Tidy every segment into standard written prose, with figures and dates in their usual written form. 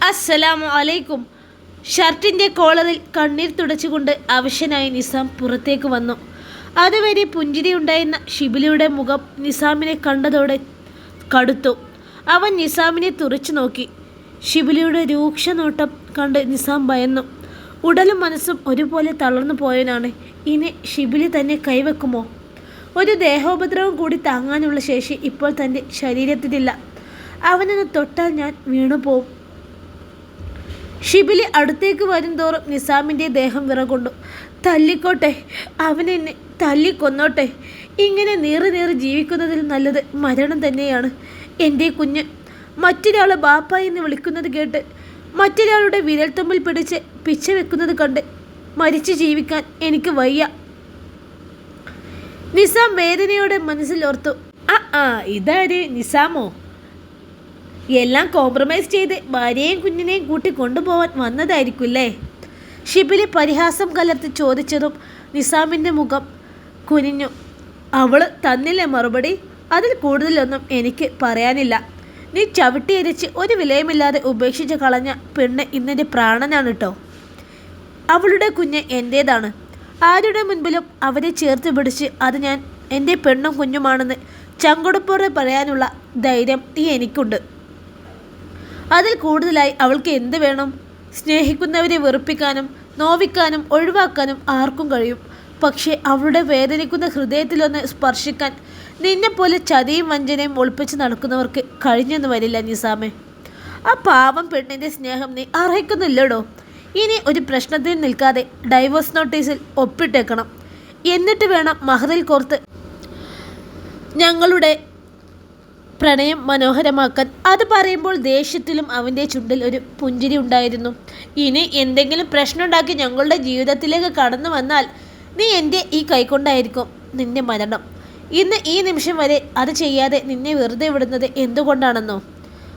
അസ്സലാമു അലൈക്കും. ഷർട്ടിൻ്റെ കോളറിൽ കണ്ണീർ തുടച്ചുകൊണ്ട് അവശനായി നിസാം പുറത്തേക്ക് വന്നു. അതുവരെ പുഞ്ചിരിയുണ്ടായിരുന്ന ഷിബിലിയുടെ മുഖം നിസാമിനെ കണ്ടതോടെ കടുത്തു. അവൻ നിസാമിനെ തുറച്ചു നോക്കി. ഷിബിലിയുടെ രൂക്ഷ നോട്ടം കണ്ട് നിസാം ഭയന്നു. ഉടലും മനസ്സും ഒരുപോലെ തളർന്നു പോയവനാണ്. ഇനി ഷിബിലി തന്നെ കൈവെക്കുമോ? ഒരു ദേഹോപദ്രവം കൂടി താങ്ങാനുള്ള ശേഷി ഇപ്പോൾ തൻ്റെ ശരീരത്തിലില്ല. അവനൊന്ന് തൊട്ടാൽ ഞാൻ വീണുപോവും. ഷിബിലി അടുത്തേക്ക് വരും തോറും നിസാമിൻ്റെ ദേഹം വിറകൊണ്ടു. തല്ലിക്കോട്ടെ, അവനെന്നെ തല്ലിക്കൊന്നോട്ടെ. ഇങ്ങനെ നീറി ജീവിക്കുന്നതിൽ നല്ലത് മരണം തന്നെയാണ്. എൻ്റെ കുഞ്ഞ് മറ്റൊരാൾ ബാപ്പ എന്ന് വിളിക്കുന്നത് കേട്ട് മറ്റൊരാളുടെ വിരൽത്തുമ്പിൽ പിടിച്ച് പിച്ച വെക്കുന്നത് കണ്ട് മരിച്ചു ജീവിക്കാൻ എനിക്ക് വയ്യ. നിസാം വേദനയോടെ മനസ്സിലോർത്തു. ഇതാര് നിസാമോ? എല്ലാം കോംപ്രമൈസ് ചെയ്ത് ഭാര്യയും കുഞ്ഞിനെയും കൂട്ടി കൊണ്ടുപോകാൻ വന്നതായിരിക്കുമല്ലേ? ഷിബിലി പരിഹാസം കലർത്തി ചോദിച്ചതും നിസാമിൻ്റെ മുഖം കുനിഞ്ഞു. അവൾ തന്നില്ലേ മറുപടി? അതിൽ കൂടുതലൊന്നും എനിക്ക് പറയാനില്ല. നീ ചവിട്ടിയരിച്ച് ഒരു വിലയുമില്ലാതെ ഉപേക്ഷിച്ച് കളഞ്ഞ പെണ്ണ് ഇന്നെൻ്റെ പ്രാണനാണ് കേട്ടോ. അവളുടെ കുഞ്ഞ് എൻ്റേതാണ്. ആരുടെ മുൻപിലും അവരെ ചേർത്ത് പിടിച്ച് അത് ഞാൻ എൻ്റെ പെണ്ണും കുഞ്ഞുമാണെന്ന് ചങ്കൊടുപ്പോടെ പറയാനുള്ള ധൈര്യം ഈ എനിക്കുണ്ട്. അതിൽ കൂടുതലായി അവൾക്ക് എന്ത് വേണം? സ്നേഹിക്കുന്നവരെ വെറുപ്പിക്കാനും നോവിക്കാനും ഒഴിവാക്കാനും ആർക്കും കഴിയും. പക്ഷേ അവളുടെ വേദനിക്കുന്ന ഹൃദയത്തിലൊന്ന് സ്പർശിക്കാൻ നിന്നെപ്പോലെ ചതിയും വഞ്ചനയും ഒളിപ്പിച്ച് നടക്കുന്നവർക്ക് കഴിഞ്ഞെന്ന് വരില്ല നിസാമേ. ആ പാവം പെണ്ണിൻ്റെ സ്നേഹം നീ അർഹിക്കുന്നില്ലടോ. ഇനി ഒരു പ്രശ്നത്തിൽ നിൽക്കാതെ ഡൈവോഴ്സ് നോട്ടീസിൽ ഒപ്പിട്ടേക്കണം. എന്നിട്ട് വേണം മഹറിൽ കോർത്ത് ഞങ്ങളുടെ പ്രണയം മനോഹരമാക്കാൻ. അത് പറയുമ്പോൾ ദേഷ്യത്തിലും അവൻ്റെ ചുണ്ടിൽ ഒരു പുഞ്ചിരി ഉണ്ടായിരുന്നു. ഇനി എന്തെങ്കിലും പ്രശ്നമുണ്ടാക്കി ഞങ്ങളുടെ ജീവിതത്തിലേക്ക് കടന്നു വന്നാൽ നീ എൻ്റെ ഈ കൈകൊണ്ടായിരിക്കും നിന്റെ മരണം. ഇന്ന് ഈ നിമിഷം വരെ അത് ചെയ്യാതെ നിന്നെ വെറുതെ വിടുന്നത് എന്തുകൊണ്ടാണെന്നോ?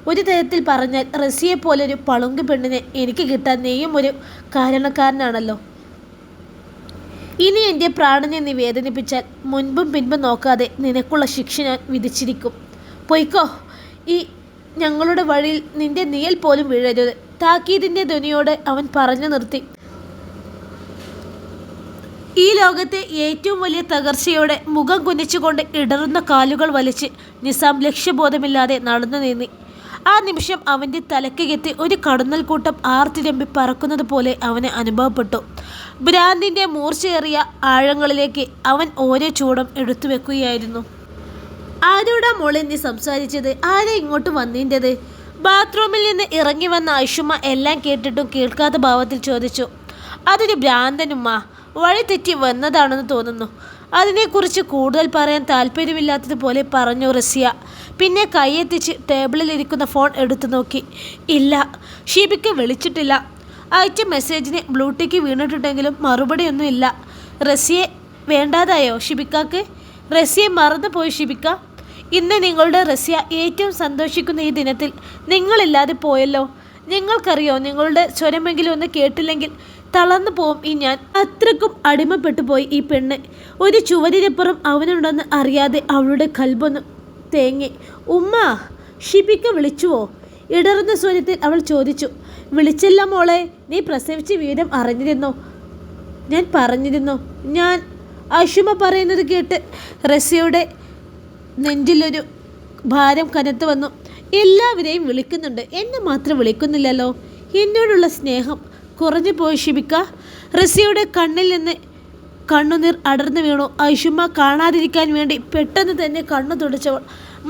ഒരു തരത്തിൽ പറഞ്ഞാൽ റസിയെ പോലൊരു പളുങ്ക് പെണ്ണിനെ എനിക്ക് കിട്ടാൻ നീയും ഒരു കാരണക്കാരനാണല്ലോ. ഇനി എൻ്റെ പ്രാണനെ നീ വേദനിപ്പിച്ചാൽ മുൻപും പിൻപും നോക്കാതെ നിനക്കുള്ള ശിക്ഷ ഞാൻ വിധിച്ചിരിക്കും. പൊയ്ക്കോ. ഈ ഞങ്ങളുടെ വഴിയിൽ നിന്റെ നിഴൽ പോലും വീഴരുത്. താക്കീതിൻ്റെ ധ്വനിയോടെ അവൻ പറഞ്ഞു നിർത്തി. ഈ ലോകത്തെ ഏറ്റവും വലിയ തകർച്ചയോടെ മുഖം കുനിച്ചുകൊണ്ട് ഇടറുന്ന കാലുകൾ വലിച്ച് നിസാം ലക്ഷ്യബോധമില്ലാതെ നടന്നു നീന്നി. ആ നിമിഷം അവൻ്റെ തലക്കകത്ത് ഒരു കടന്നൽ കൂട്ടം ആർത്തിരമ്പി പറക്കുന്നത് പോലെ അവന് അനുഭവപ്പെട്ടു. ഭ്രാന്തിൻ്റെ മൂർച്ചയേറിയ ആഴങ്ങളിലേക്ക് അവൻ ഓരോ ചൂടും എടുത്തു വെക്കുകയായിരുന്നു. ആരോടാ മോളെ നീ സംസാരിച്ചത്? ആരാ ഇങ്ങോട്ട് വന്നീൻ്റെത്? ബാത്റൂമിൽ നിന്ന് ഇറങ്ങി വന്ന ഐഷുമ്മ എല്ലാം കേട്ടിട്ടും കേൾക്കാത്ത ഭാവത്തിൽ ചോദിച്ചു. അതൊരു ഭ്രാന്തനുമ്മ, വഴി തെറ്റി വന്നതാണെന്ന് തോന്നുന്നു. അതിനെക്കുറിച്ച് കൂടുതൽ പറയാൻ താല്പര്യമില്ലാത്തതുപോലെ പറഞ്ഞു റസിയ. പിന്നെ കൈയെത്തിച്ച് ടേബിളിലിരിക്കുന്ന ഫോൺ എടുത്തു നോക്കി. ഇല്ല, ഷിബിക്ക് വിളിച്ചിട്ടില്ല. അയച്ച മെസ്സേജിന് ബ്ലൂടിക്ക് വീണിട്ടുണ്ടെങ്കിലും മറുപടിയൊന്നും ഇല്ല. റസിയെ വേണ്ടാതായോ ഷിബിക്കാക്ക്? റസിയെ മറന്നുപോയി ഷിബിക്ക. ഇന്ന് നിങ്ങളുടെ റസിയ ഏറ്റവും സന്തോഷിക്കുന്ന ഈ ദിനത്തിൽ നിങ്ങളില്ലാതെ പോയല്ലോ. നിങ്ങൾക്കറിയോ, നിങ്ങളുടെ സ്വരമെങ്കിലും ഒന്ന് കേട്ടില്ലെങ്കിൽ തളർന്നു പോവും ഈ ഞാൻ. അത്രക്കും അടിമപ്പെട്ടു പോയി ഈ പെണ്ണ്. ഒരു ചുവരിനപ്പുറം അവനുണ്ടെന്ന് അറിയാതെ അവളുടെ കൽബൊന്ന് തേങ്ങി. ഉമ്മ, ഷിബിക്ക വിളിച്ചുവോ? ഇടറുന്ന സ്വരത്തിൽ അവൾ ചോദിച്ചു. വിളിച്ചില്ല മോളെ. നീ പ്രസവിച്ച വിവരം അറിഞ്ഞിരുന്നോ? ഞാൻ പറഞ്ഞിരുന്നു. ഞാൻ അഷുമ പറയുന്നത് കേട്ട് റസിയുടെ നെഞ്ചിലൊരു ഭാരം കനത്ത് വന്നു. എല്ലാവരെയും വിളിക്കുന്നുണ്ട്, എന്നെ മാത്രം വിളിക്കുന്നില്ലല്ലോ. എന്നോടുള്ള സ്നേഹം കുറഞ്ഞു പോയി ഷിബിക്ക. റസിയുടെ കണ്ണിൽ നിന്ന് കണ്ണുനീർ അടർന്നു വീണു. ഐഷുമ്മ കാണാതിരിക്കാൻ വേണ്ടി പെട്ടെന്ന് തന്നെ കണ്ണു തുടച്ചവൾ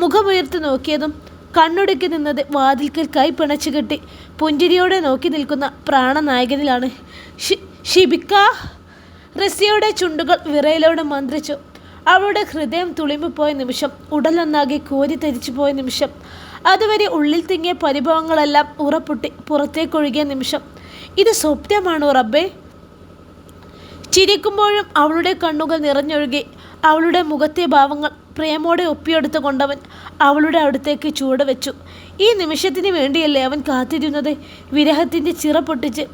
മുഖമുയർത്തി നോക്കിയതും കണ്ണുടക്കി നിന്നത് വാതിൽക്കൽ കൈ പിണച്ചു കെട്ടി പുഞ്ചിരിയോടെ നോക്കി നിൽക്കുന്ന പ്രാണനായകനിലാണ്. ഷിബിക്ക. റസിയുടെ ചുണ്ടുകൾ വിറയലോടെ മന്ത്രിച്ചു. അവളുടെ ഹൃദയം തുളിമ്പിപ്പോയ നിമിഷം, ഉടലൊന്നാകെ കോരിത്തരിച്ചു പോയ നിമിഷം, അതുവരെ ഉള്ളിൽ തിങ്ങിയ പരിഭവങ്ങളെല്ലാം ഉറപ്പൊട്ടി പുറത്തേക്കൊഴുകിയ നിമിഷം. ഇത് സ്വപ്നമാണോ റബ്ബേ? ചിരിക്കുമ്പോഴും അവളുടെ കണ്ണുകൾ നിറഞ്ഞൊഴുകി. അവളുടെ മുഖത്തെ ഭാവങ്ങൾ പ്രേമോടെ ഒപ്പിയെടുത്തു കൊണ്ടവൻ അവളുടെ അടുത്തേക്ക് ചൂടുവെച്ചു. ഈ നിമിഷത്തിന് വേണ്ടിയല്ലേ അവൻ കാത്തിരുന്നത്? വിരഹത്തിൻ്റെ ചിറ പൊട്ടിച്ച്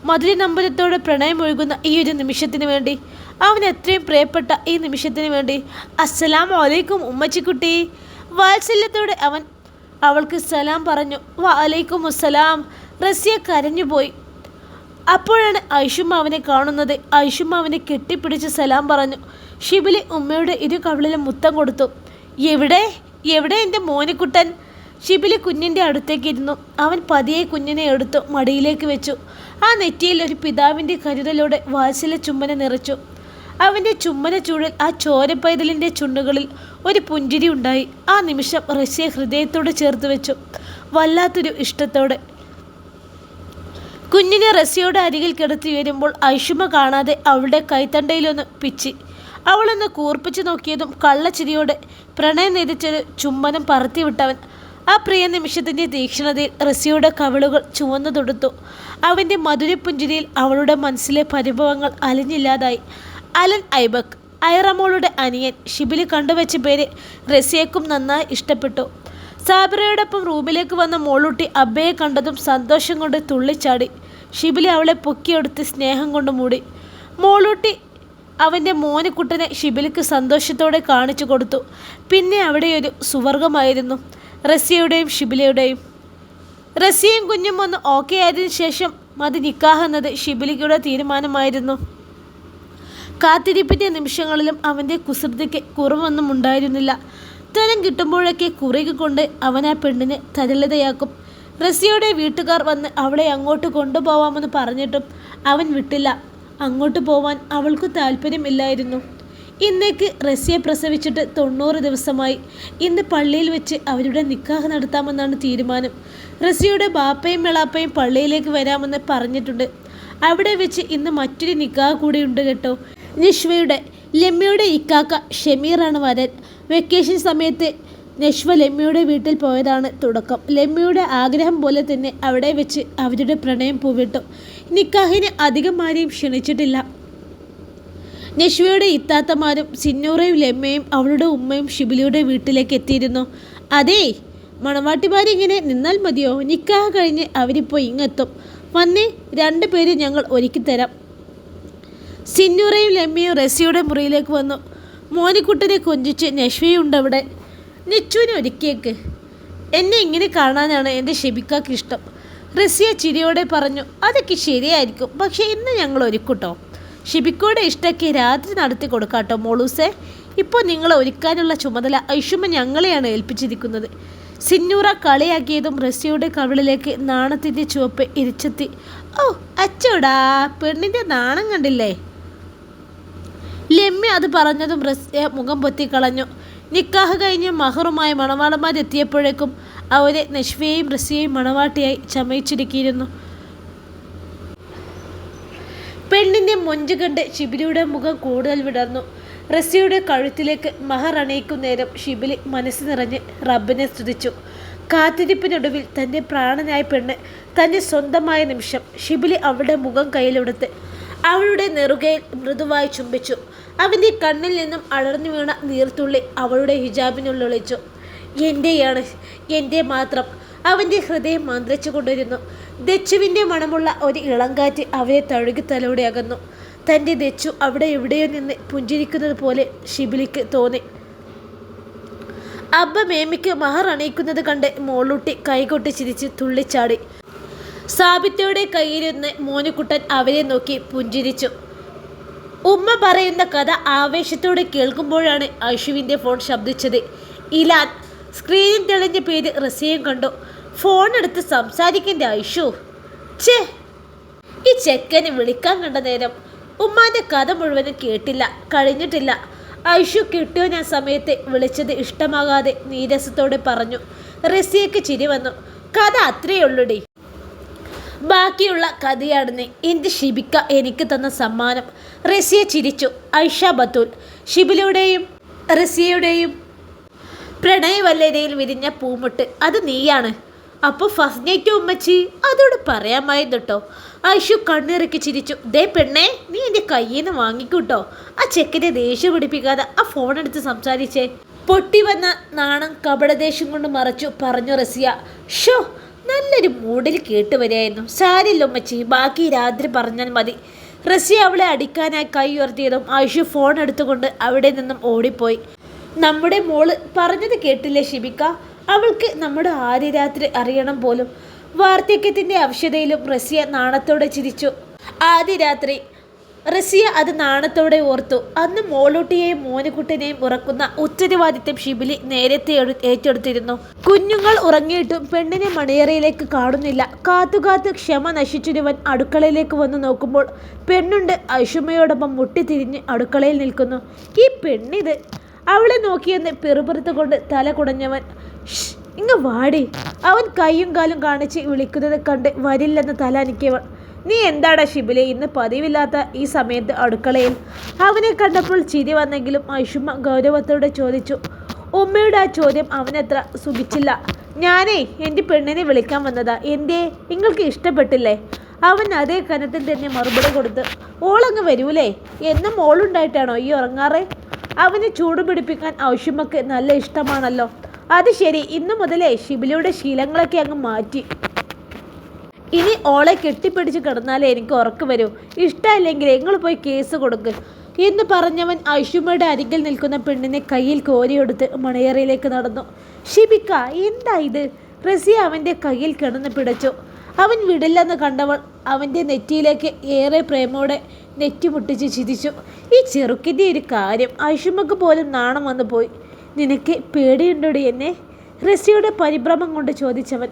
മധുരനമ്പരത്തോടെ പ്രണയമൊഴുകുന്ന ഈ ഒരു നിമിഷത്തിന് വേണ്ടി, അവൻ എത്രയും പ്രിയപ്പെട്ട ഈ നിമിഷത്തിന് വേണ്ടി. അസ്സലാമു അലൈക്കും ഉമ്മച്ചിക്കുട്ടി. വാത്സല്യത്തോടെ അവൻ അവൾക്ക് സലാം പറഞ്ഞു. വഅലൈക്കും അസ്സലാം. റസിയ കരഞ്ഞുപോയി. അപ്പോഴാണ് ഐഷുമ്മ അവനെ കാണുന്നത്. ഐഷുമ്മ അവനെ കെട്ടിപ്പിടിച്ച് സലാം പറഞ്ഞു. ഷിബിലി ഉമ്മയുടെ ഇരു കവിളിലും മുത്തം കൊടുത്തു. എവിടെ എവിടെ എൻ്റെ മോനിക്കുട്ടൻ? ഷിബിലി കുഞ്ഞിൻ്റെ അടുത്തേക്ക് ഇരുന്നു. അവൻ പതിയെ കുഞ്ഞിനെ എടുത്തു മടിയിലേക്ക് വെച്ചു. ആ നെറ്റിയിൽ ഒരു പിതാവിൻ്റെ കരുതലോടെ വാത്സല്യ ചുമ്മന നിറച്ചു. അവൻ്റെ ചുമ്മന ചൂടിൽ ആ ചോരപ്പൈതലിൻ്റെ ചുണ്ടുകളിൽ ഒരു പുഞ്ചിരി ഉണ്ടായി. ആ നിമിഷം റസിയ ഹൃദയത്തോട് ചേർത്ത് വെച്ചു, വല്ലാത്തൊരു ഇഷ്ടത്തോടെ. കുഞ്ഞിനെ റസിയയുടെ അരികിൽ കിടത്തി വരുമ്പോൾ ഐഷുമ്മ കാണാതെ അവളുടെ കൈത്തണ്ടയിലൊന്ന് പിച്ചി. അവളൊന്ന് കൂർപ്പിച്ചു നോക്കിയതും കള്ളച്ചിരിയോടെ പ്രണയം നെതിച്ചൊരു ചുംബനം പറത്തിവിട്ടവൻ. ആ പ്രിയ നിമിഷത്തിൻ്റെ തീക്ഷ്ണതയിൽ റസിയയുടെ കവിളുകൾ ചുവന്നു തൊടുത്തു. അവൻ്റെ മധുരപ്പുഞ്ചിരിയിൽ അവളുടെ മനസ്സിലെ പരിഭവങ്ങൾ അലിഞ്ഞില്ലാതായി. അലൻ ഐബക്, ഐറമോളുടെ അനിയൻ. ഷിബിലി കണ്ടുവച്ച പേര് റസിയക്കും നന്നായി ഇഷ്ടപ്പെട്ടു. സാബിറയോടൊപ്പം റൂമിലേക്ക് വന്ന മോളൂട്ടി അബ്ബയെ കണ്ടതും സന്തോഷം കൊണ്ട് തുള്ളിച്ചാടി. ഷിബിലി അവളെ പൊക്കിയെടുത്ത് സ്നേഹം കൊണ്ട് മൂടി. മോളൂട്ടി അവൻ്റെ മോനിക്കുട്ടനെ ഷിബിലിക്ക് സന്തോഷത്തോടെ കാണിച്ചു കൊടുത്തു. പിന്നെ അവിടെയൊരു സുവർഗമായിരുന്നു, റസിയയുടെയും ഷിബിലയുടെയും. റസിയയും കുഞ്ഞും ഒന്ന് ഓക്കെ ആയതിനു ശേഷം മതി നിക്കാഹ് എന്നത് ഷിബിലിയുടെ തീരുമാനമായിരുന്നു. കാത്തിരിപ്പിൻ്റെ നിമിഷങ്ങളിലും അവൻ്റെ കുസൃതിക്ക് കുറവൊന്നും ഉണ്ടായിരുന്നില്ല. തരം കിട്ടുമ്പോഴൊക്കെ കുറുകി കൊണ്ട് അവൻ ആ പെണ്ണിനെ തരളിതയാക്കും. റസിയയുടെ വീട്ടുകാർ വന്ന് അവളെ അങ്ങോട്ട് കൊണ്ടുപോവാമെന്ന് പറഞ്ഞിട്ടും അവൻ വിട്ടില്ല. അങ്ങോട്ട് പോവാൻ അവൾക്ക് താല്പര്യമില്ലായിരുന്നു. ഇന്നേക്ക് റസിയെ പ്രസവിച്ചിട്ട് 90 ദിവസമായി. ഇന്ന് പള്ളിയിൽ വെച്ച് അവരുടെ നിക്കാഹ് നടത്താമെന്നാണ് തീരുമാനം. റസിയുടെ ബാപ്പയും മെളാപ്പയും പള്ളിയിലേക്ക് വരാമെന്ന് പറഞ്ഞിട്ടുണ്ട്. അവിടെ വെച്ച് ഇന്ന് മറ്റൊരു നിക്കാഹ് കൂടിയുണ്ട് കേട്ടോ. നിഷ്വയുടെ ലെമ്മിയുടെ ഇക്കാക്ക ഷമീറാണ് വരൻ. വെക്കേഷൻ സമയത്ത് നഷ്വ ലെമ്മിയുടെ വീട്ടിൽ പോയതാണ് തുടക്കം. ലെമ്മിയുടെ ആഗ്രഹം പോലെ തന്നെ അവിടെ വെച്ച് അവരുടെ പ്രണയം പൂവിട്ടു. നിക്കാഹിന് അധികം ആരെയും ക്ഷണിച്ചിട്ടില്ല. നഷ്വയുടെ ഇത്താത്തമാരും സിന്നൂറയും ലെമ്മയും അവളുടെ ഉമ്മയും ഷിബിലിയുടെ വീട്ടിലേക്ക് എത്തിയിരുന്നു. അതേ, മണവാട്ടിമാരിങ്ങനെ നിന്നാൽ മതിയോ? നിക്കാഹ് കഴിഞ്ഞ് അവരിപ്പോൾ ഇങ്ങെത്തും. വന്നേ, 2 പേര് ഞങ്ങൾ ഒരുക്കിത്തരാം. സിന്നൂറയും ലെമ്മയും റസിയുടെ മുറിയിലേക്ക് വന്നു. മോനിക്കുട്ടനെ കൊഞ്ചിച്ച് നഷ്വയുണ്ടവിടെ. നിച്ചുവിനെ ഒരുക്കിയേക്ക്. എന്നെ ഇങ്ങനെ കാണാനാണ് എൻ്റെ ഷെബിക്കാക്ക് ഇഷ്ടം. റസിയ ചിരിയോടെ പറഞ്ഞു. അതൊക്കെ ശരിയായിരിക്കും, പക്ഷേ ഇന്ന് ഞങ്ങൾ ഒരുക്കൂട്ടോ. ഷിബിക്കോടെ ഇഷ്ടമൊക്കെ രാത്രി നടത്തി കൊടുക്കാട്ടോ മോളൂസേ. ഇപ്പോൾ നിങ്ങളെ ഒരുക്കാനുള്ള ചുമതല ഐഷുമ്മ ഞങ്ങളെയാണ് ഏൽപ്പിച്ചിരിക്കുന്നത്. സിന്നൂറ കളിയാക്കിയതും റസിയയുടെ കവിളിലേക്ക് നാണത്തിൻ്റെ ചുവപ്പ് ഇരിച്ചെത്തി. ഓ അച്ചോടാ, പെണ്ണിൻ്റെ നാണം കണ്ടില്ലേ? ലെമ്മി അത് പറഞ്ഞതും റസിയ മുഖം പൊത്തിക്കളഞ്ഞു. നിക്കാഹ് കഴിഞ്ഞ് മഹറുമായ മണവാളന്മാരെത്തിയപ്പോഴേക്കും അവരെ നഷ്വയെയും റസിയയും മണവാട്ടിയായി ചമയിച്ചിരിക്കിയിരുന്നു. പെണ്ണിൻ്റെ മൊഞ്ച് കണ്ട് ഷിബിലിയുടെ മുഖം കൂടുതൽ വിടർന്നു. റസിയയുടെ കഴുത്തിലേക്ക് മഹർ അണയിക്കുന്നേരം ഷിബിലി മനസ്സ് നിറഞ്ഞ് റബ്ബിനെ സ്തുതിച്ചു. കാത്തിരിപ്പിനൊടുവിൽ തൻ്റെ പ്രാണനായ പെണ്ണ് തൻ്റെ സ്വന്തമായ നിമിഷം. ഷിബിലി അവളുടെ മുഖം കയ്യിലെടുത്ത് അവളുടെ നെറുകയിൽ മൃദുവായി ചുംബിച്ചു. അവൻ്റെ കണ്ണിൽ നിന്നും അടർന്നു വീണ നീർത്തുള്ളി അവളുടെ ഹിജാബിനുള്ളിച്ചു. എൻ്റെയാണ്, എൻ്റെ മാത്രം. അവൻ്റെ ഹൃദയം മന്ത്രിച്ചു കൊണ്ടിരുന്നു. ദച്ചുവിൻ്റെ മണമുള്ള ഒരു ഇളങ്കാറ്റ് അവരെ തഴുകി തലോടെ അകന്നു. തൻ്റെ ദച്ചു അവിടെ എവിടെയോ നിന്ന് പുഞ്ചിരിക്കുന്നത് പോലെ ഷിബിലിക്ക് തോന്നി. അബ്ബ മേമിക്ക് മഹർ അണിയിക്കുന്നത് കണ്ട് മോളൂട്ടി കൈകൊട്ടി ചിരിച്ച് തുള്ളിച്ചാടി. സാബിത്തയുടെ കയ്യിലിരുന്ന് മോനുകുട്ടൻ അവരെ നോക്കി പുഞ്ചിരിച്ചു. ഉമ്മ പറയുന്ന കഥ ആവേശത്തോടെ കേൾക്കുമ്പോഴാണ് ഐഷുവിൻ്റെ ഫോൺ ശബ്ദിച്ചത്. ഇലാൻ. സ്ക്രീനിൽ തെളിഞ്ഞ പേര് റസിയയും കണ്ടു. ഫോൺ എടുത്ത് സംസാരിക്കേണ്ട ഐഷു. ഛേ, ഈ ചെക്കനെ വിളിക്കാൻ കണ്ട നേരം ഉമ്മാൻ്റെ കഥ മുഴുവനും കേട്ടില്ല, കഴിഞ്ഞിട്ടില്ല. ഐഷു കിട്ടിയോ ഞാൻ സമയത്ത് വിളിച്ചത് ഇഷ്ടമാകാതെ നീരസത്തോടെ പറഞ്ഞു. റസിയയ്ക്ക് ചിരി വന്നു. കഥ അത്രയേ ഉള്ളൂടി, ബാക്കിയുള്ള കഥയാണെന്ന് എൻ്റെ ഷിബിക്ക എനിക്ക് തന്ന സമ്മാനം. റസിയ ചിരിച്ചു. ഐഷ ബത്തൂൽ. ഷിബിലയുടെയും റസിയയുടെയും പ്രണയവല്ലരയിൽ വിരിഞ്ഞ പൂമുട്ട് അത് നീയാണ്. അപ്പോൾ ഫസ്റ്റ് നൈറ്റ് ഉമ്മച്ചി അതോട് പറയാമായിരുന്നു കേട്ടോ. ഐഷു കണ്ണിറക്കി ചിരിച്ചു. ദേ പെണ്ണേ, നീ എൻ്റെ കയ്യിൽ നിന്ന് വാങ്ങിക്കൂട്ടോ. ആ ചെക്കനെ ദേഷ്യം പിടിപ്പിക്കാതെ ആ ഫോൺ എടുത്ത് സംസാരിച്ചേ. പൊട്ടി വന്ന നാണം കപടദേശം കൊണ്ട് മറച്ചു പറഞ്ഞു റസിയ. ഷോ, നല്ലൊരു മൂഡിൽ കേട്ട് വരികയായിരുന്നു. സാരില്ല ഉമ്മച്ചി, ബാക്കി രാത്രി പറഞ്ഞാൽ മതി. റസിയ അവളെ അടിക്കാനായി കൈ ഉയർത്തിയതും ഐഷു ഫോൺ എടുത്തുകൊണ്ട് അവിടെ നിന്നും ഓടിപ്പോയി. നമ്മുടെ മോള് പറഞ്ഞത് കേട്ടില്ലേ ഷിബിക്ക? അവൾക്ക് നമ്മുടെ ആദ്യ രാത്രി അറിയണം പോലും. വാർദ്ധക്യത്തിൻ്റെ അവശതയിലും റസിയ നാണത്തോടെ ചിരിച്ചു. ആദ്യ രാത്രി റസിയ അത് നാണത്തോടെ ഓർത്തു. അന്ന് മോളൂട്ടിയെയും മോനുകുട്ടനെയും ഉറക്കുന്ന ഉത്തരവാദിത്തം ഷിബിലി നേരത്തെ ഏറ്റെടുത്തിരുന്നു. കുഞ്ഞുങ്ങൾ ഉറങ്ങിയിട്ടും പെണ്ണിനെ മണിയറയിലേക്ക് കാണുന്നില്ല. കാത്തുകാത്ത് ക്ഷമ നശിച്ചൊരുവൻ അടുക്കളയിലേക്ക് വന്നു നോക്കുമ്പോൾ പെണ്ണുണ്ട് ഐഷുമ്മയോടൊപ്പം മുട്ടിത്തിരിഞ്ഞ് അടുക്കളയിൽ നിൽക്കുന്നു. ഈ പെണ്ണിത്! അവളെ നോക്കിയെന്ന് പെറുപുറത്തുകൊണ്ട് തല കുടഞ്ഞവൻ ഇങ്ങ് വാടി. അവൻ കൈയും കാലും കാണിച്ച് വിളിക്കുന്നത് കണ്ട് വരില്ലെന്ന് തല അനക്കിയവൾ. നീ എന്താടാ ഷിബിലെ ഇന്ന് പതിവില്ലാത്ത ഈ സമയത്ത് അടുക്കളയിൽ? അവനെ കണ്ടപ്പോൾ ചിരി വന്നെങ്കിലും ഐഷുമ്മ ഗൗരവത്തോടെ ചോദിച്ചു. ഉമ്മയുടെ ആ ചോദ്യം അവനത്ര സുഖിച്ചില്ല. ഞാനേ എൻ്റെ പെണ്ണിനെ വിളിക്കാൻ വന്നതാ. എന്തേ, നിങ്ങൾക്ക് ഇഷ്ടപ്പെട്ടില്ലേ? അവൻ അതേ കനത്തിൽ തന്നെ മറുപടി കൊടുത്ത്. ഓളങ്ങ് വരൂലേ? എന്നും മോളുണ്ടായിട്ടാണോ ഈ ഉറങ്ങാറ്? അവനെ ചൂടുപിടിപ്പിക്കാൻ ഐഷുമ്മക്ക് നല്ല ഇഷ്ടമാണല്ലോ. അത് ശരി, ഇന്നു മുതലേ ഷിബിലിയുടെ ശീലങ്ങളൊക്കെ അങ്ങ് മാറ്റി. ഇനി ഓളെ കെട്ടിപ്പിടിച്ച് കിടന്നാലേ എനിക്ക് ഉറക്കം വരൂ. ഇഷ്ടമല്ലെങ്കിൽ നിങ്ങൾ പോയി കേസ് കൊടുക്ക് എന്ന് പറഞ്ഞവൻ ഐഷുമ്മയുടെ അരികിൽ നിൽക്കുന്ന പെണ്ണിനെ കയ്യിൽ കോരിയെടുത്ത് മണിയറയിലേക്ക് നടന്നു. ഷിബിക്ക, എന്താ ഇത്? റസിയ അവൻ്റെ കയ്യിൽ കിടന്ന് പിടച്ചു. അവൻ വിടില്ലെന്ന് കണ്ടവൾ അവൻ്റെ നെറ്റിയിലേക്ക് ഏറെ പ്രേമോടെ നെറ്റിമുട്ടിച്ച് ചിരിച്ചു. ഈ ചെറുക്കിൻ്റെ ഒരു കാര്യം ഐഷുമ്മക്ക് പോലും നാണം വന്നു പോയി. നിനക്ക് പേടിയുണ്ടോടി എന്നെ? റസിയയുടെ പരിഭ്രമം കൊണ്ട് ചോദിച്ചവൻ.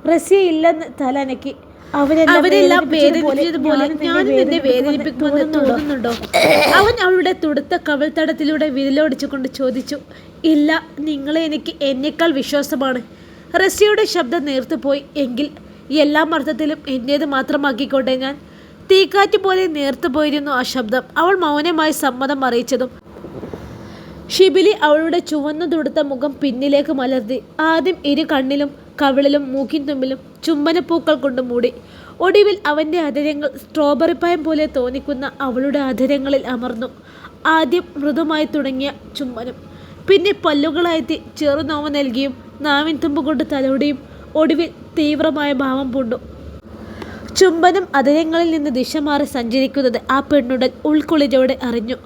റസിയ ഇല്ലെന്ന് തലനക്കി. അവരെല്ലാം വേദനിപ്പിച്ചതുപോലെ ഞാൻ നിന്നെ വേദനിപ്പിക്കുമെന്ന് തോന്നുന്നുണ്ടോ? അവൻ അവളുടെ തുടുത്ത കവിൾത്തടത്തിലൂടെ വിരലോടിച്ചുകൊണ്ട് ചോദിച്ചു. ഇല്ല, നിങ്ങളെ എനിക്ക് എന്നേക്കാൾ വിശ്വാസമാണ്. റസിയയുടെ ശബ്ദം നേർത്തുപോയി. എങ്കിൽ എല്ലാ അർത്ഥത്തിലും എൻ്റേത് മാത്രമാക്കിക്കോട്ടെ ഞാൻ. തീക്കാറ്റ് പോലെ നേർത്തുപോയിരുന്നു ആ ശബ്ദം. അവൾ മൗനമായി സമ്മതം അറിയിച്ചതും ഷിബിലി അവളുടെ ചുവന്നു തുടുത്ത മുഖം പിന്നിലേക്ക് മലർത്തി. ആദ്യം ഇരു കണ്ണിലും കവിളിലും മൂക്കിൻ തുമ്പിലും ചുംബനപ്പൂക്കൾ കൊണ്ട് മൂടി. ഒടുവിൽ അവൻ്റെ അധരങ്ങൾ സ്ട്രോബെറി പഴം പോലെ തോന്നിക്കുന്ന അവളുടെ അധരങ്ങളിൽ അമർന്നു. ആദ്യം മൃദുമായി തുടങ്ങിയ ചുംബനം, പിന്നെ പല്ലുകളായെത്തി ചെറുനോവ് നൽകിയും നാവിൻ തുമ്പ് കൊണ്ട് തലോടിയും ഒടുവിൽ തീവ്രമായ ഭാവം പൂണ്ടു. ചുംബനം അധരങ്ങളിൽ നിന്ന് ദിശ മാറി സഞ്ചരിക്കുന്നത് ആ പെണ്ണുടൽ ഉൾക്കുളിരോടെ അറിഞ്ഞു.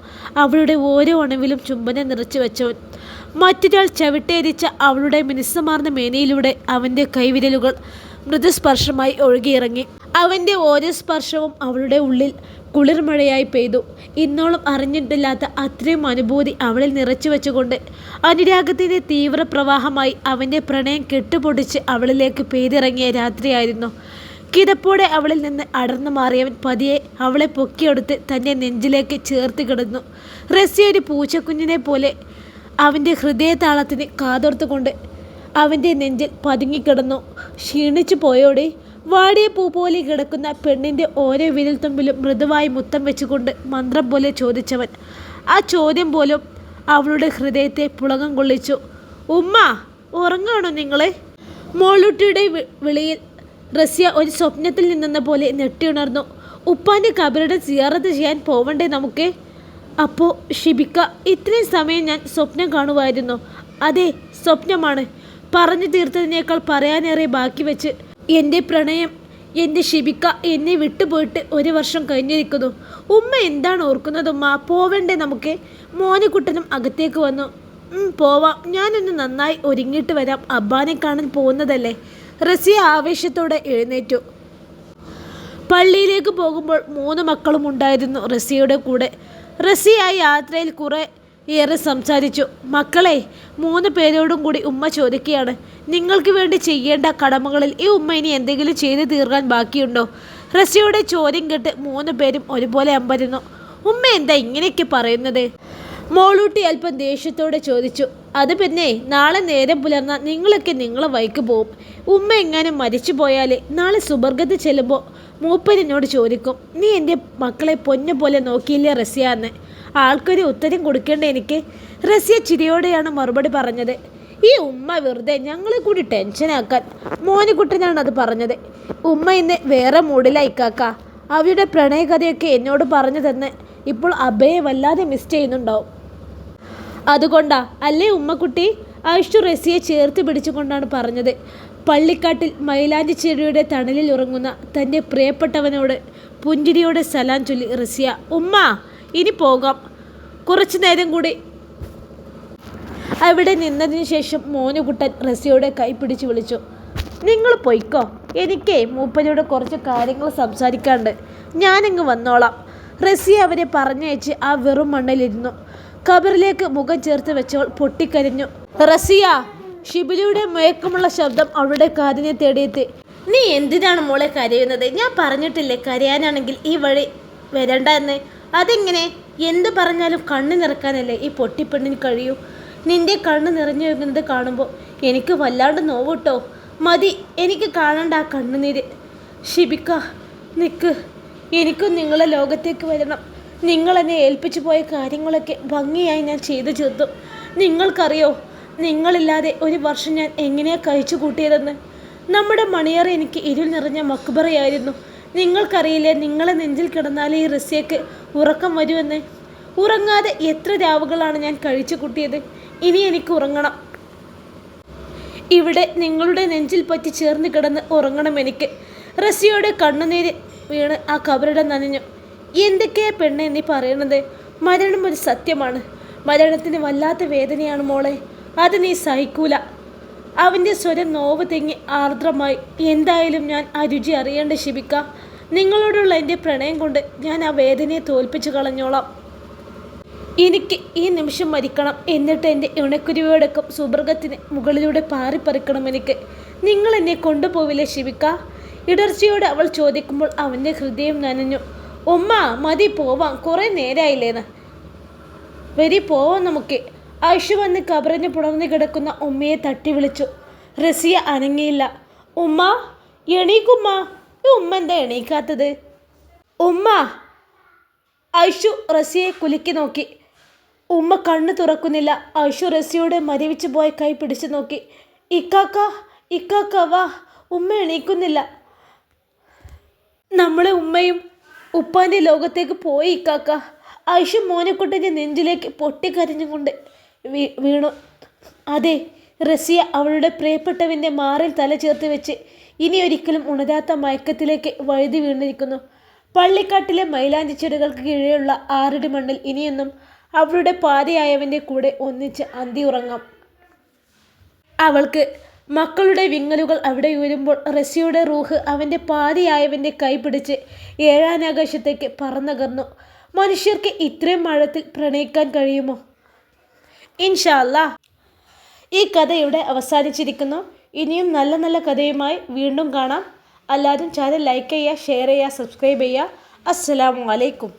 അവളുടെ ഓരോ അണുവിലും ചുംബനം നിറച്ചു വെച്ചവൻ. മറ്റൊരാൾ ചവിട്ടേരിച്ച അവളുടെ മിനുസമാർന്ന മേനയിലൂടെ അവൻ്റെ കൈവിരലുകൾ മൃദുസ്പർശമായി ഒഴുകിയിറങ്ങി. അവൻ്റെ ഓരോ സ്പർശവും അവളുടെ ഉള്ളിൽ കുളിർമഴയായി പെയ്തു. ഇന്നോളം അറിഞ്ഞിട്ടില്ലാത്ത അത്രയും അനുഭൂതി അവളിൽ നിറച്ചു വെച്ചുകൊണ്ട് അനുരാഗത്തിൻ്റെ തീവ്രപ്രവാഹമായി അവൻ്റെ പ്രണയം കെട്ടുപൊടിച്ച് അവളിലേക്ക് പെയ്തിറങ്ങിയ രാത്രിയായിരുന്നു. കിതപ്പോടെ അവളിൽ നിന്ന് അടർന്നു മാറിയവൻ പതിയെ അവളെ പൊക്കിയെടുത്ത് തൻ്റെ നെഞ്ചിലേക്ക് ചേർത്ത് കിടന്നു. റസിയ ഒരു പൂച്ചക്കുഞ്ഞിനെ പോലെ അവൻ്റെ ഹൃദയതാളത്തിന് കാതോർത്തുകൊണ്ട് അവൻ്റെ നെഞ്ചിൽ പതുങ്ങിക്കിടന്നു. ക്ഷീണിച്ചു പോയോടെ? വാടിയ പൂ പോലെ കിടക്കുന്ന പെണ്ണിൻ്റെ ഓരോ വിരൽത്തുമ്പിലും മൃദുവായി മുത്തം വെച്ചുകൊണ്ട് മന്ത്രം പോലെ ചോദിച്ചവൻ. ആ ചോദ്യം പോലും അവളുടെ ഹൃദയത്തെ പുളകം കൊള്ളിച്ചു. ഉമ്മ, ഉറങ്ങാണോ നിങ്ങളെ? മോളൂട്ടിയുടെ വിളിയിൽ റസിയ ഒരു സ്വപ്നത്തിൽ നിന്നെന്ന പോലെ ഞെട്ടിയുണർന്നു. ഉപ്പാൻ്റെ കബറിടം സിയാറത്ത് ചെയ്യാൻ പോവണ്ടേ നമുക്ക്? അപ്പോൾ ഷിബിക്ക, ഇത്രയും സമയം ഞാൻ സ്വപ്നം കാണുമായിരുന്നു. അതെ, സ്വപ്നമാണ്. പറഞ്ഞു തീർത്തതിനേക്കാൾ പറയാനേറെ ബാക്കി വെച്ച്. എൻ്റെ പ്രണയം, എൻ്റെ ഷിബിക്ക എന്നെ വിട്ടുപോയിട്ട് 1 വർഷം കഴിഞ്ഞിരിക്കുന്നു. ഉമ്മ എന്താണ് ഓർക്കുന്നത് ഉമ്മ? പോവണ്ടേ നമുക്ക്? മോനുകുട്ടനും അകത്തേക്ക് വന്നു. പോവാം, ഞാനൊന്ന് നന്നായി ഒരുങ്ങിയിട്ട് വരാം. അബ്ബാനെ കാണാൻ പോകുന്നതല്ലേ. റസിയ ആവേശത്തോടെ എഴുന്നേറ്റു. പള്ളിയിലേക്ക് പോകുമ്പോൾ 3 മക്കളും ഉണ്ടായിരുന്നു റസിയയുടെ കൂടെ. റസിയ ആ യാത്രയിൽ ഏറെ സംസാരിച്ചു. മക്കളെ, 3 പേരോടും കൂടി ഉമ്മ ചോദിക്കുകയാണ്, നിങ്ങൾക്ക് വേണ്ടി ചെയ്യേണ്ട കടമകളിൽ ഈ ഉമ്മ ഇനി എന്തെങ്കിലും ചെയ്തു തീർക്കാൻ ബാക്കിയുണ്ടോ? റസിയയുടെ ചോദ്യം കേട്ട് 3 പേരും ഒരുപോലെ അമ്പരുന്നു. ഉമ്മ എന്താ ഇങ്ങനെയൊക്കെ പറയുന്നത്? മോളൂട്ടി അല്പം ദേഷ്യത്തോടെ ചോദിച്ചു. അത് പിന്നെ നാളെ നേരം പുലർന്നാൽ നിങ്ങളൊക്കെ നിങ്ങളെ വഴിക്ക് പോവും. ഉമ്മ എങ്ങാനും മരിച്ചു പോയാൽ നാളെ സുബർഗത്ത് ചെല്ലുമ്പോൾ മൂപ്പരിനോട് ചോദിക്കും, നീ എൻ്റെ മക്കളെ പൊന്നു പോലെ നോക്കിയില്ലേ റസിയ എന്ന്. ആൾക്കൊരു ഉത്തരം കൊടുക്കേണ്ട എനിക്ക്. റസിയ ചിരിയോടെയാണ് മറുപടി പറഞ്ഞത്. ഈ ഉമ്മ വെറുതെ ഞങ്ങളെ കൂടി ടെൻഷനാക്കാൻ. മോനുകുട്ടനാണ് അത് പറഞ്ഞത്. ഉമ്മ ഇന്ന് വേറെ മൂഡിലായിക്കാക്ക. അവരുടെ പ്രണയകഥയൊക്കെ എന്നോട് പറഞ്ഞു തന്ന് ഇപ്പോൾ അബയെ വല്ലാതെ മിസ് ചെയ്യുന്നുണ്ടാവും. അതുകൊണ്ടാ അല്ലേ ഉമ്മക്കുട്ടി? ഐഷു റസിയെ ചേർത്ത് പിടിച്ചുകൊണ്ടാണ് പറഞ്ഞത്. പള്ളിക്കാട്ടിൽ മൈലാഞ്ചി ചെടിയുടെ തണലിൽ ഉറങ്ങുന്ന തൻ്റെ പ്രിയപ്പെട്ടവനോട് പുഞ്ചിരിയോടെ സലാം ചൊല്ലി റസിയ. ഉമ്മ, ഇനി പോകാം. കുറച്ചു നേരം കൂടി അവിടെ നിന്നതിന് ശേഷം മോനുകുട്ടൻ റസിയയുടെ കൈ പിടിച്ച് വിളിച്ചു. നിങ്ങൾ പൊയ്ക്കോ, എനിക്കേ മൂപ്പനോട് കുറച്ച് കാര്യങ്ങൾ സംസാരിക്കാണ്ട്, ഞാനങ്ങ് വന്നോളാം. റസിയ അവരെ പറഞ്ഞയച്ച് ആ വെറും മണ്ണിലിരുന്നു. കബറിലേക്ക് മുഖം ചേർത്ത് വെച്ചവൾ പൊട്ടിക്കരഞ്ഞു. റസിയ! ഷിബിലിയുടെ മയക്കമുള്ള ശബ്ദം അവളുടെ കാതിനെ തേടിയെത്തി. നീ എന്തിനാണ് മോളെ കരയുന്നത്? ഞാൻ പറഞ്ഞിട്ടില്ലേ കരയാനാണെങ്കിൽ ഈ വഴി വരണ്ട എന്ന്? അതെങ്ങനെ? എന്ത് പറഞ്ഞാലും കണ്ണ് നിറക്കാനല്ലേ ഈ പൊട്ടിപ്പെണ്ണിന് കഴിയൂ? നിന്റെ കണ്ണ് നിറഞ്ഞു വെക്കുന്നത് കാണുമ്പോൾ എനിക്ക് വല്ലാണ്ട് നോവൂട്ടോ. മതി, എനിക്ക് കാണണ്ട ആ കണ്ണുനീര്. ഷിബിക്ക, നിൽക്ക്. എനിക്കും നിങ്ങളെ ലോകത്തേക്ക് വരണം. നിങ്ങളെന്നെ ഏൽപ്പിച്ചു പോയ കാര്യങ്ങളൊക്കെ ഭംഗിയായി ഞാൻ ചെയ്തു തീർത്തു. നിങ്ങൾക്കറിയോ, നിങ്ങളില്ലാതെ ഒരു വർഷം ഞാൻ എങ്ങനെയാണ് കഴിച്ചു കൂട്ടിയതെന്ന്? നമ്മുടെ മണിയറ എനിക്ക് ഇരുൾ നിറഞ്ഞ മക്ബറയായിരുന്നു. നിങ്ങൾക്കറിയില്ലേ, നിങ്ങളെ നെഞ്ചിൽ കിടന്നാലേ ഈ റസിയക്ക് ഉറക്കം വരുമെന്ന്? ഉറങ്ങാതെ എത്ര രാവുകളാണ് ഞാൻ കഴിച്ചു കൂട്ടിയത്. ഇനി എനിക്ക് ഉറങ്ങണം. ഇവിടെ നിങ്ങളുടെ നെഞ്ചിൽ പറ്റി ചേർന്ന് കിടന്ന് ഉറങ്ങണം എനിക്ക്. റസിയയുടെ കണ്ണുനീര് വീണ് ആ കബറിടം നനഞ്ഞു. എന്തൊക്കെയാ പെണ്ണെ നീ പറയണത്? മരണം ഒരു സത്യമാണ്. മരണത്തിന് വല്ലാത്ത വേദനയാണ് മോളെ. അത് നീ സഹിക്കൂല. അവൻ്റെ സ്വരം നോവ് തെങ്ങി ആർദ്രമായി. എന്തായാലും ഞാൻ ആ രുചി അറിയേണ്ട ഷിബിക്ക. നിങ്ങളോടുള്ള എൻ്റെ പ്രണയം കൊണ്ട് ഞാൻ ആ വേദനയെ തോൽപ്പിച്ചു കളഞ്ഞോളാം. എനിക്ക് ഈ നിമിഷം മരിക്കണം. എന്നിട്ട് എൻ്റെ ഇണക്കുരുവിയോടൊപ്പം സുബർഗത്തിന് മുകളിലൂടെ പാറിപ്പറിക്കണം എനിക്ക്. നിങ്ങൾ എന്നെ കൊണ്ടുപോവില്ലേ ഷിബിക്ക? ഇടർച്ചയോടെ അവൾ ചോദിക്കുമ്പോൾ അവൻ്റെ ഹൃദയം നനഞ്ഞു. ഉമ്മ, മതി, പോവാം. കുറേ നേരമായില്ലേന്ന്. വരി, പോവാം നമുക്ക്. ഐഷു വന്ന് കബറിന് പുണർന്നു കിടക്കുന്ന ഉമ്മയെ തട്ടി വിളിച്ചു. റസിയ അനങ്ങിയില്ല. ഉമ്മ, എണീക്കുമ്മ. ഈ ഉമ്മ എന്താ എണീക്കാത്തത്? ഉമ്മ! ഐഷു റസിയെ കുലുക്കി നോക്കി. ഉമ്മ കണ്ണ് തുറക്കുന്നില്ല. ഐഷു റസിയുടെ മരവിച്ചു പോയ കൈ പിടിച്ചു നോക്കി. ഇക്കാക്ക, ഇക്കാക്ക വാ. ഉമ്മ എണീക്കുന്നില്ല. നമ്മളെ ഉമ്മയും ഉപ്പാൻ്റെ ലോകത്തേക്ക് പോയി ഇക്കാക്ക. ഐഷു മോനെക്കുട്ടൻ്റെ നെഞ്ചിലേക്ക് പൊട്ടിക്കരഞ്ഞുകൊണ്ട് വീണു. അതെ, റസിയ അവളുടെ പ്രിയപ്പെട്ടവൻ്റെ മാറിൽ തല ചേർത്ത് വെച്ച് ഇനി ഒരിക്കലും ഉണരാത്ത മയക്കത്തിലേക്ക് വഴുതി വീണിരിക്കുന്നു. പള്ളിക്കാട്ടിലെ മൈലാഞ്ചി ചെടികൾക്ക് കീഴെയുള്ള 6 അടി മണ്ണിൽ ഇനിയൊന്നും അവളുടെ പാതയായവൻ്റെ കൂടെ ഒന്നിച്ച് അന്തി ഉറങ്ങാം. അവൾക്ക് മക്കളുടെ വിങ്ങലുകൾ അവിടെ ഉയരുമ്പോൾ റസിയുടെ റൂഹ് അവൻ്റെ പാതിയായവൻ്റെ കൈ പിടിച്ച് ഏഴാനാകാശത്തേക്ക് പറന്നകർന്നു. മനുഷ്യർക്ക് ഇത്രയും ആഴത്തിൽ പ്രണയിക്കാൻ കഴിയുമോ? ഇൻഷാ അല്ലാഹ്, ഈ കഥ ഇവിടെ അവസാനിച്ചിരിക്കുന്നു. ഇനിയും നല്ല നല്ല കഥയുമായി വീണ്ടും കാണാം. എല്ലാവരും ചാനൽ ലൈക്ക് ചെയ്യുക, ഷെയർ ചെയ്യുക, സബ്സ്ക്രൈബ് ചെയ്യുക. അസ്സലാമു അലൈക്കും.